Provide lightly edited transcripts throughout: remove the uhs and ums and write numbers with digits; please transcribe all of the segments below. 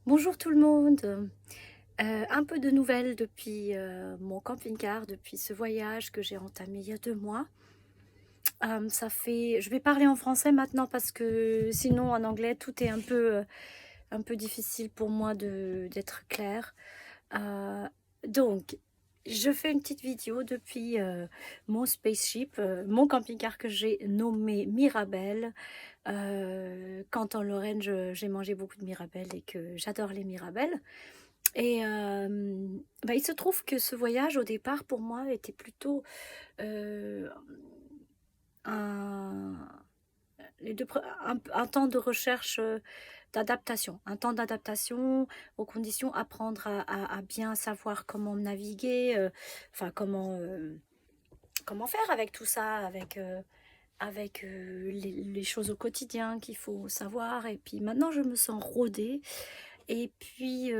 Bonjour tout le monde. Un peu de nouvelles depuis mon camping-car, depuis ce voyage que j'ai entamé il y a 2 mois. Je vais parler en français maintenant parce que sinon en anglais tout est un peu difficile pour moi d'être clair. Euh, donc, je fais une petite vidéo depuis mon spaceship, mon camping-car que j'ai nommé Mirabelle. Quand en Lorraine, j'ai mangé beaucoup de Mirabelle et que j'adore les Mirabelles. Et il se trouve que ce voyage, au départ, pour moi, était plutôt euh, un, un temps de recherche d'adaptation, un temps d'adaptation aux conditions, apprendre à bien savoir comment naviguer, enfin comment faire avec tout ça, avec les choses au quotidien qu'il faut savoir. Et puis maintenant, je me sens rodée. Et puis,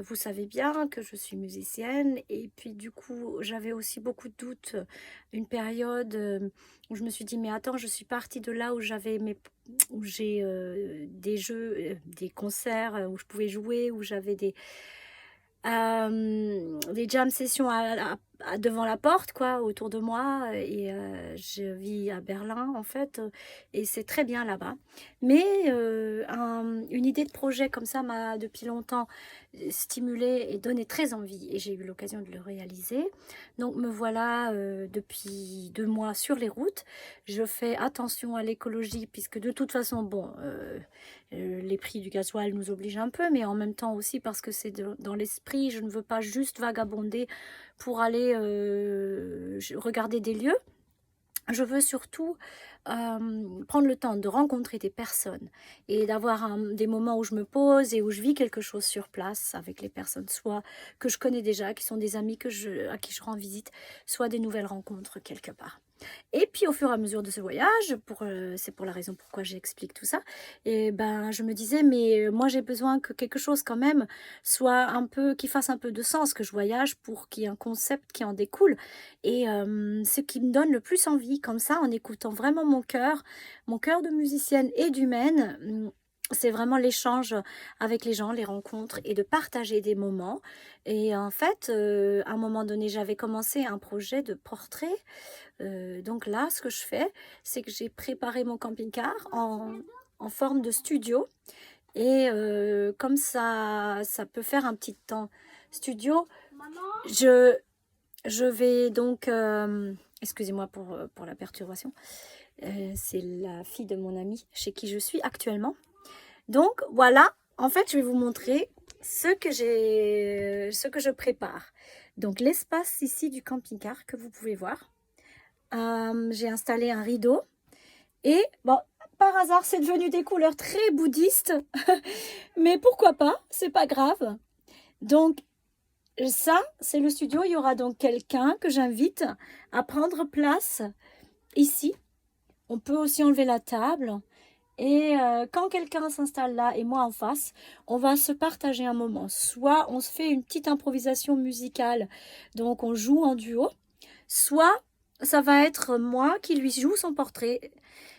vous savez bien que je suis musicienne. Et puis, du coup, j'avais aussi beaucoup de doutes. Une période où je me suis dit, mais attends, je suis partie de là où où j'ai des jeux, des concerts où je pouvais jouer, où j'avais des jam sessions devant la porte, quoi, autour de moi. Et je vis à Berlin, en fait, et c'est très bien là-bas. Mais une idée de projet comme ça m'a depuis longtemps stimulée et donné très envie, et j'ai eu l'occasion de le réaliser. Donc me voilà depuis 2 mois sur les routes. Je fais attention à l'écologie, puisque de toute façon, bon, les prix du gasoil nous obligent un peu, mais en même temps aussi parce que c'est dans l'esprit. Je ne veux pas juste vagabonder pour aller regarder des lieux. Je veux surtout prendre le temps de rencontrer des personnes et d'avoir des moments où je me pose et où je vis quelque chose sur place avec les personnes, soit que je connais déjà, qui sont des amis à qui je rends visite, soit des nouvelles rencontres quelque part. Et puis au fur et à mesure de ce voyage, c'est pour la raison pourquoi j'explique tout ça, et ben je me disais, mais moi j'ai besoin que quelque chose quand même soit un peu, qui fasse un peu de sens, que je voyage pour qu'il y ait un concept qui en découle. Et ce qui me donne le plus envie, comme ça, en écoutant vraiment mon cœur de musicienne et d'humaine, c'est vraiment l'échange avec les gens, les rencontres et de partager des moments. Et en fait, à un moment donné, j'avais commencé un projet de portrait. Donc là, ce que je fais, c'est que j'ai préparé mon camping-car en forme de studio. Et comme ça peut faire un petit temps studio, je, je vais donc... excusez-moi pour la perturbation. C'est la fille de mon ami chez qui je suis actuellement. Donc voilà, en fait, je vais vous montrer ce que je prépare. Donc l'espace ici du camping-car que vous pouvez voir. J'ai installé un rideau et bon, par hasard, c'est devenu des couleurs très bouddhistes, mais pourquoi pas, c'est pas grave. Donc ça, c'est le studio. Il y aura donc quelqu'un que j'invite à prendre place ici. On peut aussi enlever la table. Et quand quelqu'un s'installe là et moi en face, on va se partager un moment. Soit on se fait une petite improvisation musicale, donc on joue en duo, soit ça va être moi qui lui joue son portrait.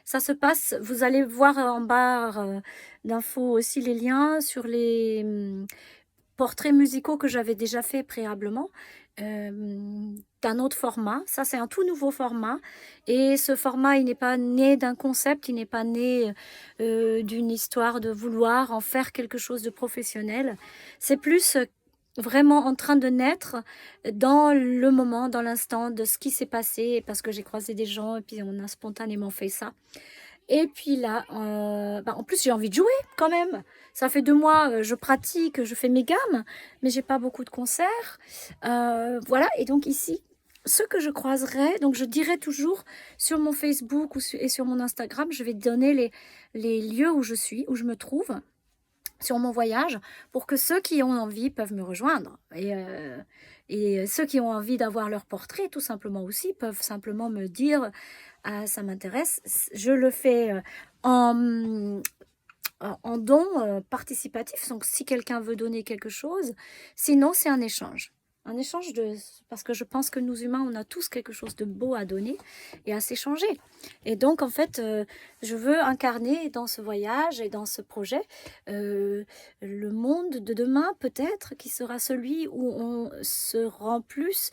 Ça se passe, vous allez voir en barre d'infos aussi les liens sur les portraits musicaux que j'avais déjà fait préalablement, d'un autre format. Ça, c'est un tout nouveau format. Et ce format, il n'est pas né d'un concept, il n'est pas né d'une histoire de vouloir en faire quelque chose de professionnel. C'est plus vraiment en train de naître dans le moment, dans l'instant de ce qui s'est passé, parce que j'ai croisé des gens et puis on a spontanément fait ça. Et puis là, en plus j'ai envie de jouer quand même. Ça fait 2 mois, je pratique, je fais mes gammes, mais j'ai pas beaucoup de concerts. Voilà, et donc ici, ce que je croiserai, donc je dirai toujours sur mon Facebook et sur mon Instagram, je vais donner les lieux où je suis, où je me trouve sur mon voyage, pour que ceux qui ont envie peuvent me rejoindre. Et ceux qui ont envie d'avoir leur portrait, tout simplement aussi, peuvent simplement me dire ah, ça m'intéresse. Je le fais en, en don participatif, donc si quelqu'un veut donner quelque chose, sinon c'est un échange. Un échange parce que je pense que nous humains, on a tous quelque chose de beau à donner et à s'échanger. Et donc, en fait, je veux incarner dans ce voyage et dans ce projet le monde de demain, peut-être, qui sera celui où on se rend plus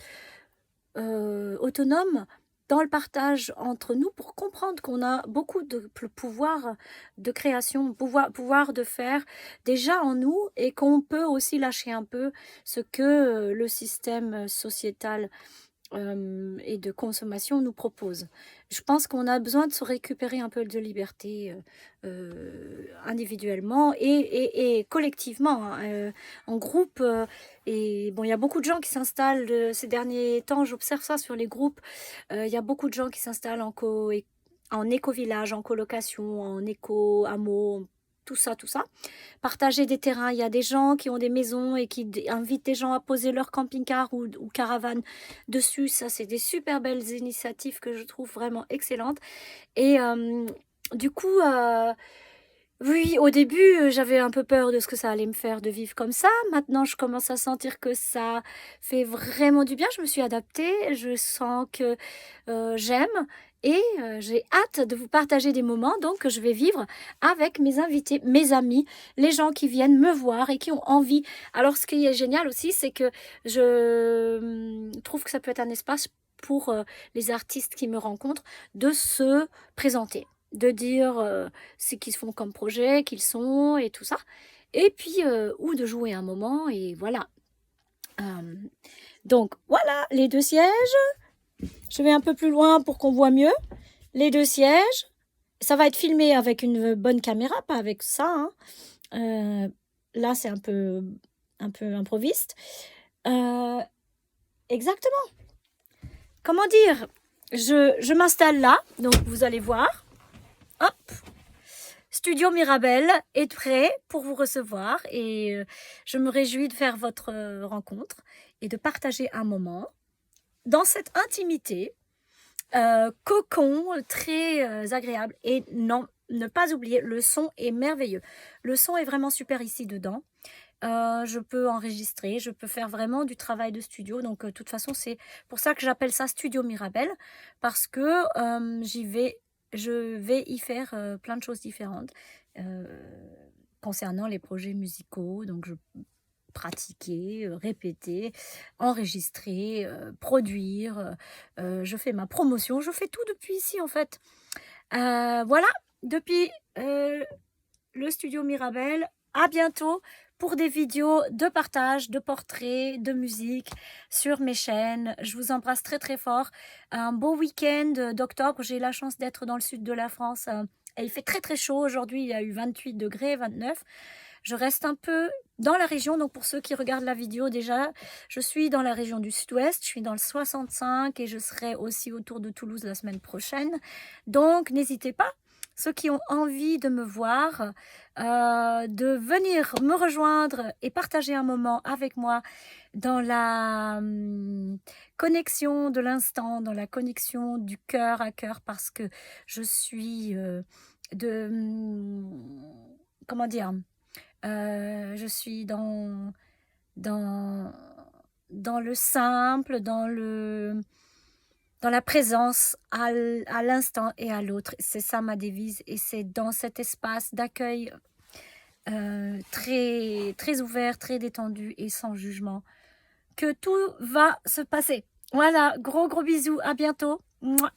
autonome dans le partage entre nous pour comprendre qu'on a beaucoup de pouvoir de création, pouvoir de faire déjà en nous et qu'on peut aussi lâcher un peu ce que le système sociétal et de consommation nous propose. Je pense qu'on a besoin de se récupérer un peu de liberté individuellement et collectivement, hein, en groupe. Et bon, il y a beaucoup de gens qui s'installent ces derniers temps, j'observe ça sur les groupes, il y a beaucoup de gens qui s'installent en éco-village, en colocation, en éco-hameau, tout ça, tout ça. Partager des terrains, il y a des gens qui ont des maisons et qui invitent des gens à poser leur camping-car ou caravane dessus. Ça, c'est des super belles initiatives que je trouve vraiment excellentes. Et du coup, oui, au début, j'avais un peu peur de ce que ça allait me faire de vivre comme ça. Maintenant, je commence à sentir que ça fait vraiment du bien. Je me suis adaptée, je sens que j'aime et j'ai hâte de vous partager des moments donc que je vais vivre avec mes invités, mes amis, les gens qui viennent me voir et qui ont envie. Alors, ce qui est génial aussi, c'est que je trouve que ça peut être un espace pour les artistes qui me rencontrent de se présenter, de dire ce qu'ils font comme projet, qu'ils sont et tout ça. Et puis, ou de jouer un moment et voilà. Donc, voilà, les 2 sièges. Je vais un peu plus loin pour qu'on voit mieux. Les 2 sièges. Ça va être filmé avec une bonne caméra, pas avec ça, hein. Là, c'est un peu improviste. Exactement. Comment dire? Je m'installe là, donc vous allez voir. Hop, Studio Mirabelle est prêt pour vous recevoir et je me réjouis de faire votre rencontre et de partager un moment dans cette intimité, cocon, très agréable. Et non, ne pas oublier, le son est merveilleux. Le son est vraiment super ici dedans. Je peux enregistrer, je peux faire vraiment du travail de studio. Donc, de toute façon, c'est pour ça que j'appelle ça Studio Mirabelle, parce que je vais y faire plein de choses différentes concernant les projets musicaux. Donc, je pratiquer, répéter, enregistrer, produire. Je fais ma promotion, je fais tout depuis ici en fait. Voilà, depuis le studio Mirabelle. À bientôt pour des vidéos de partage, de portraits, de musique sur mes chaînes. Je vous embrasse très très fort. Un beau week-end d'octobre. J'ai la chance d'être dans le sud de la France. Et il fait très très chaud. Aujourd'hui, il y a eu 28 degrés, 29. Je reste un peu dans la région, donc pour ceux qui regardent la vidéo déjà, je suis dans la région du sud-ouest, je suis dans le 65 et je serai aussi autour de Toulouse la semaine prochaine. Donc n'hésitez pas, ceux qui ont envie de me voir, de venir me rejoindre et partager un moment avec moi dans la connexion de l'instant, dans la connexion du cœur à cœur, parce que je suis comment dire, je suis dans, dans le simple, dans la présence à l'instant et à l'autre. C'est ça ma devise et c'est dans cet espace d'accueil très, très ouvert, très détendu et sans jugement que tout va se passer. Voilà, gros bisous, à bientôt. Mouah.